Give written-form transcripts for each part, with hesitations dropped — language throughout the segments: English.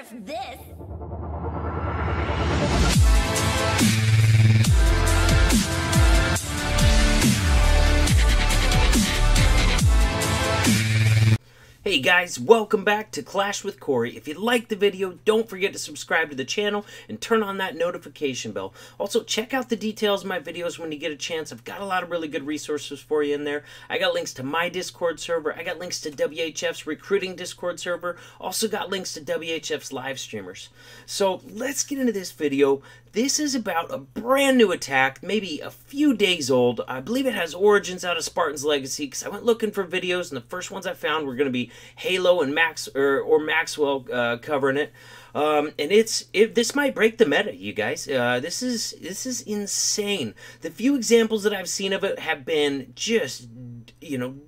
nerf this. Hey guys, welcome back to Clash with Corey. If you liked the video, don't forget to subscribe to the channel and turn on that notification bell. Also, check out the details of my videos when you get a chance. I've got a lot of really good resources for you in there. I got links to my Discord server. I got links to WHF's recruiting Discord server. Also got links to WHF's live streamers. So let's get into this video. This is about a brand new attack, maybe a few days old. I believe it has origins out of Spartan's Legacy because I went looking for videos and the first ones I found were going to be Halo and Maxwell covering it. And this might break the meta, you guys. This is insane. The few examples that I've seen of it have been just,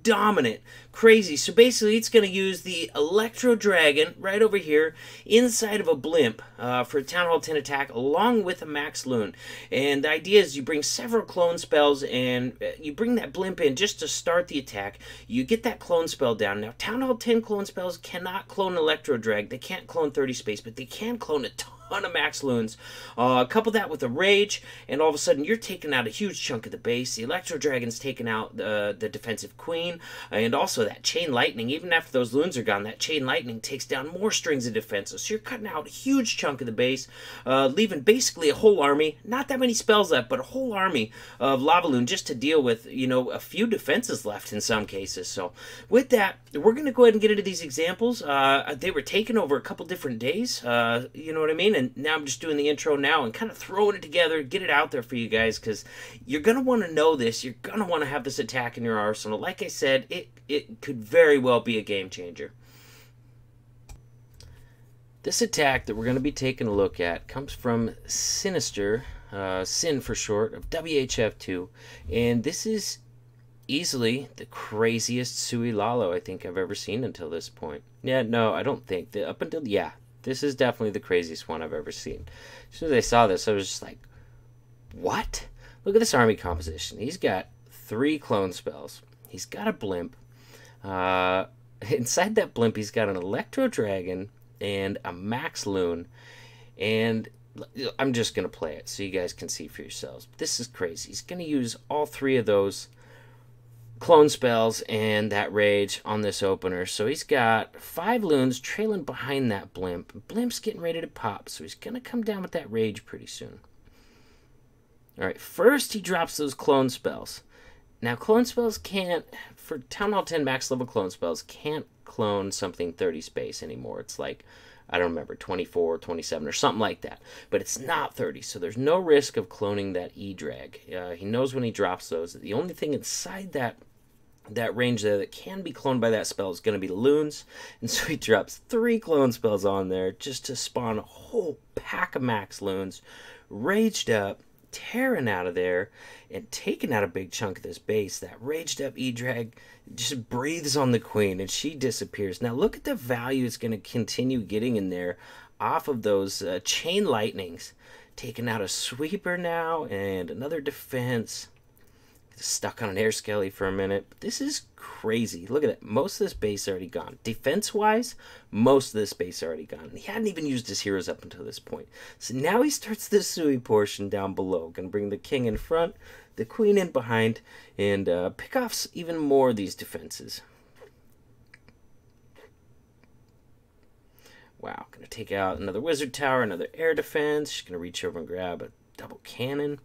dominant, crazy. So basically, it's going to use the Electro Dragon right over here inside of a blimp for a Town Hall 10 attack, along with a Max Loon. And the idea is you bring several clone spells, and you bring that blimp in just to start the attack. You get that clone spell down. Now, Town Hall 10 clone spells cannot clone Electro Drag. They can't clone 30 space, but they can clone a ton of Max Loons. Couple that with a Rage, and all of a sudden you're taking out a huge chunk of the base. The Electro Dragon's taking out the defensive Queen, and also that Chain Lightning. Even after those Loons are gone, that Chain Lightning takes down more strings of defenses. So you're cutting out a huge chunk of the base, leaving basically a whole army. Not that many spells left, but a whole army of Lava Loon just to deal with, a few defenses left in some cases. So with that, we're going to go ahead and get into these examples. They were taken over a couple different days, you know what I mean? And now I'm just doing the intro now and kind of throwing it together, get it out there for you guys, because you're going to want to know this. You're going to want to have this attack in your arsenal. Like I said, it could very well be a game changer. This attack that we're going to be taking a look at comes from Sinister, Sin for short, of WHF2, and this is easily the craziest Sui Lalo I think I've ever seen until this point. Yeah, no, I don't think that up until, yeah, this is definitely the craziest one I've ever seen. As soon as I saw this, I was just like, what? Look at this army composition. He's got 3 clone spells. He's got a blimp. Inside that blimp, he's got an Electro Dragon and a Max Loon. And I'm just going to play it so you guys can see for yourselves. This is crazy. He's going to use all 3 of those clone spells and that Rage on this opener. So he's got 5 Loons trailing behind that blimp. Blimp's getting ready to pop, so he's going to come down with that Rage pretty soon. Alright, first he drops those clone spells. Now clone spells can't, for Town Hall 10 max level clone spells, can't clone something 30 space anymore. It's like, I don't remember, 24, 27 or something like that. But it's not 30, so there's no risk of cloning that E-Drag. He knows when he drops those. The only thing inside that range there that can be cloned by that spell is going to be Loons. And so he drops 3 clone spells on there just to spawn a whole pack of Max Loons, raged up, tearing out of there, and taking out a big chunk of this base. That raged up E-Drag just breathes on the Queen, and she disappears. Now look at the value it's going to continue getting in there off of those Chain Lightnings. Taking out a Sweeper now, and another defense. Stuck on an Air Skelly for a minute. But this is crazy. Look at it. Most of this base already gone. Defense-wise, most of this base already gone. And he hadn't even used his heroes up until this point. So now he starts the Sui portion down below. Gonna bring the King in front, the Queen in behind, and pick off even more of these defenses. Wow. Gonna take out another Wizard Tower, another air defense. She's gonna reach over and grab a double cannon.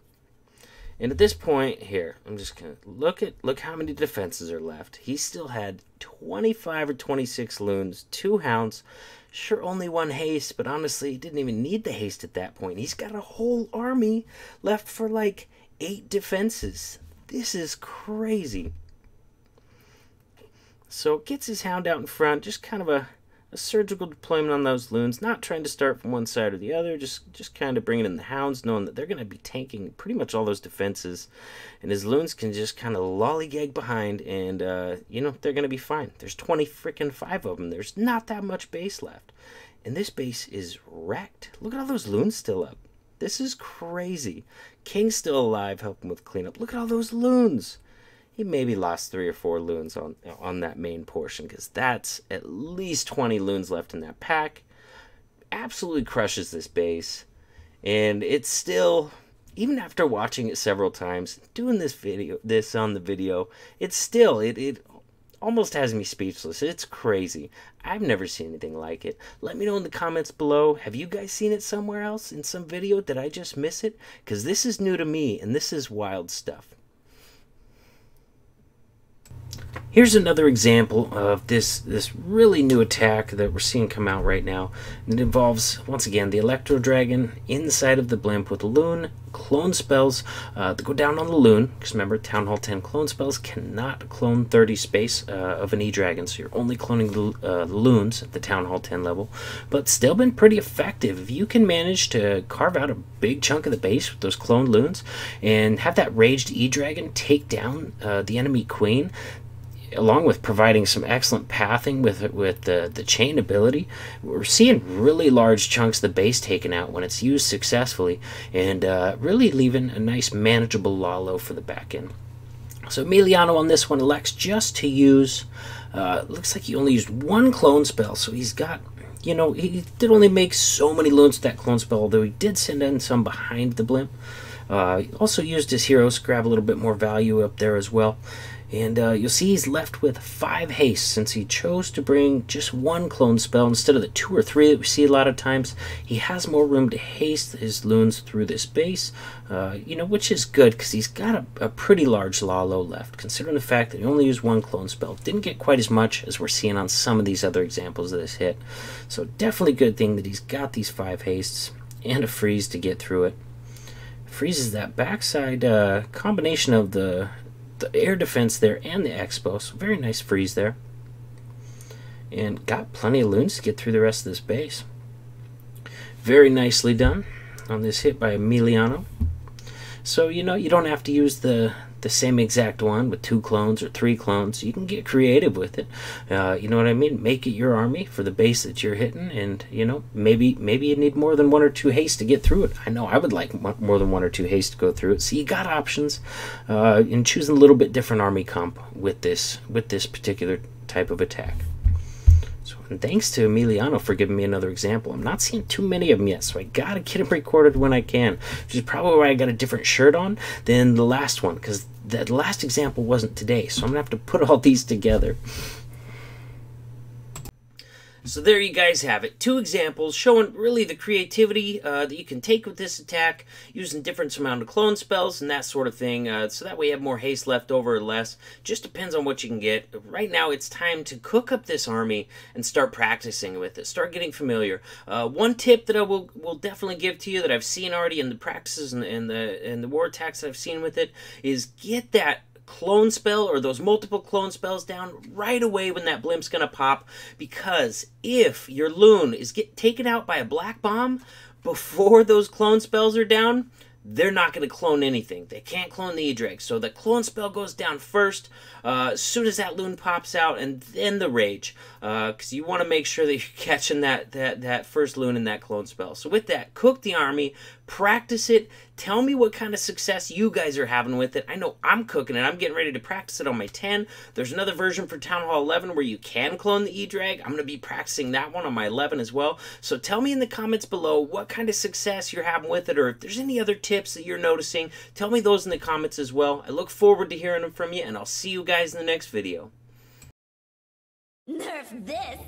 And at this point here, I'm just going to look how many defenses are left. He still had 25 or 26 Loons, 2 Hounds, sure only 1 haste, but honestly, he didn't even need the haste at that point. He's got a whole army left for like 8 defenses. This is crazy. So gets his Hound out in front, just kind of a surgical deployment on those Loons, not trying to start from one side or the other, just kind of bringing in the Hounds, knowing that they're going to be tanking pretty much all those defenses, and his Loons can just kind of lollygag behind, and, they're going to be fine. There's 25 of them. There's not that much base left, and this base is wrecked. Look at all those Loons still up. This is crazy. King's still alive, helping with cleanup. Look at all those Loons. He maybe lost 3 or 4 Loons on that main portion, because that's at least 20 Loons left in that pack. absolutely crushes this base. And it's still, even after watching it several times, doing this on the video, it's still, it almost has me speechless. It's crazy. I've never seen anything like it. Let me know in the comments below. Have you guys seen it somewhere else in some video? Did I just miss it? Because this is new to me, and this is wild stuff. Here's another example of this really new attack that we're seeing come out right now. And it involves, once again, the Electro Dragon inside of the blimp with a loon, clone spells that go down on the loon. Because remember, Town Hall 10 clone spells cannot clone 30 space of an E-Dragon, so you're only cloning the loons at the Town Hall 10 level. But still been pretty effective. If you can manage to carve out a big chunk of the base with those cloned loons and have that raged E-Dragon take down the enemy queen, along with providing some excellent pathing with the chain ability, we're seeing really large chunks of the base taken out when it's used successfully, and really leaving a nice manageable Lalo for the back end. So Emiliano on this one elects just to use, looks like he only used one clone spell, so he's got, you know, he did only make so many loons with that clone spell, although he did send in some behind the blimp. He also used his heroes to grab a little bit more value up there as well. And you'll see he's left with 5 haste since he chose to bring just one clone spell instead of the 2 or 3 that we see a lot of times. He has more room to haste his loons through this base, you know, which is good because he's got a pretty large Lalo left, considering the fact that he only used one clone spell. Didn't get quite as much as we're seeing on some of these other examples of this hit. So definitely a good thing that he's got these 5 hastes and a freeze to get through it. Freezes that backside combination of the air defense there and the expo, so very nice freeze there, and got plenty of loons to get through the rest of this base. Very nicely done on this hit by Emiliano. So you know, you don't have to use the same exact one with 2 clones or 3 clones. You can get creative with it. You know what I mean? Make it your army for the base that you're hitting, and you know, maybe you need more than 1 or 2 haste to get through it. I know I would like more than 1 or 2 haste to go through it. So you got options in choosing a little bit different army comp with this particular type of attack. And thanks to Emiliano for giving me another example. I'm not seeing too many of them yet, so I gotta get them recorded when I can, which is probably why I got a different shirt on than the last one, because the last example wasn't today, so I'm gonna have to put all these together. So there you guys have it. 2 examples showing really the creativity that you can take with this attack, using different amount of clone spells and that sort of thing, so that way you have more haste left over or less. Just depends on what you can get. Right now it's time to cook up this army and start practicing with it. Start getting familiar. One tip that I will definitely give to you that I've seen already in the practices and the war attacks that I've seen with it is get that clone spell or those multiple clone spells down right away when that blimp's gonna pop, because if your loon is taken out by a black bomb before those clone spells are down, they're not going to clone anything. They can't clone the E-Drag. So the clone spell goes down first as soon as that loon pops out, and then the rage. Because you want to make sure that you're catching that first loon in that clone spell. So with that, cook the army, practice it. Tell me what kind of success you guys are having with it. I know I'm cooking it. I'm getting ready to practice it on my 10. There's another version for Town Hall 11 where you can clone the E-Drag. I'm going to be practicing that one on my 11 as well. So tell me in the comments below what kind of success you're having with it, or if there's any other tips that you're noticing. Tell me those in the comments as well. I look forward to hearing them from you, and I'll see you guys in the next video. Nerf this!